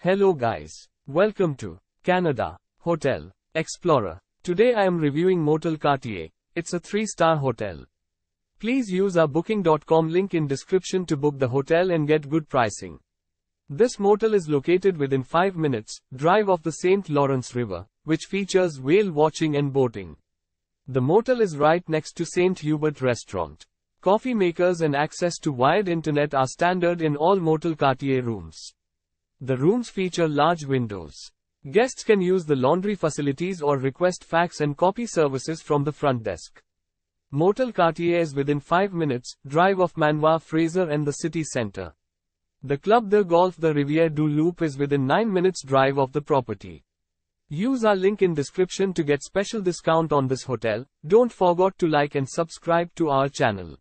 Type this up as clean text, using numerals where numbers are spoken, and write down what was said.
Hello guys. Welcome to Canada Hotel Explorer. Today I am reviewing Motel Cartier. It's a 3-star hotel. Please use our booking.com link in description to book the hotel and get good pricing. This motel is located within 5 minutes drive of the St. Lawrence River, which features whale watching and boating. The motel is right next to St-Hubert Restaurant. Coffee makers and access to wired internet are standard in all Motel Cartier rooms. The rooms feature large windows. Guests can use the laundry facilities or request fax and copy services from the front desk. Motel Cartier is within 5 minutes drive of Manoir Fraser and the city center. The Club de Golf the Rivière-du-Loup is within 9 minutes drive of the property. Use our link in description to get special discount on this hotel. Don't forget to like and subscribe to our channel.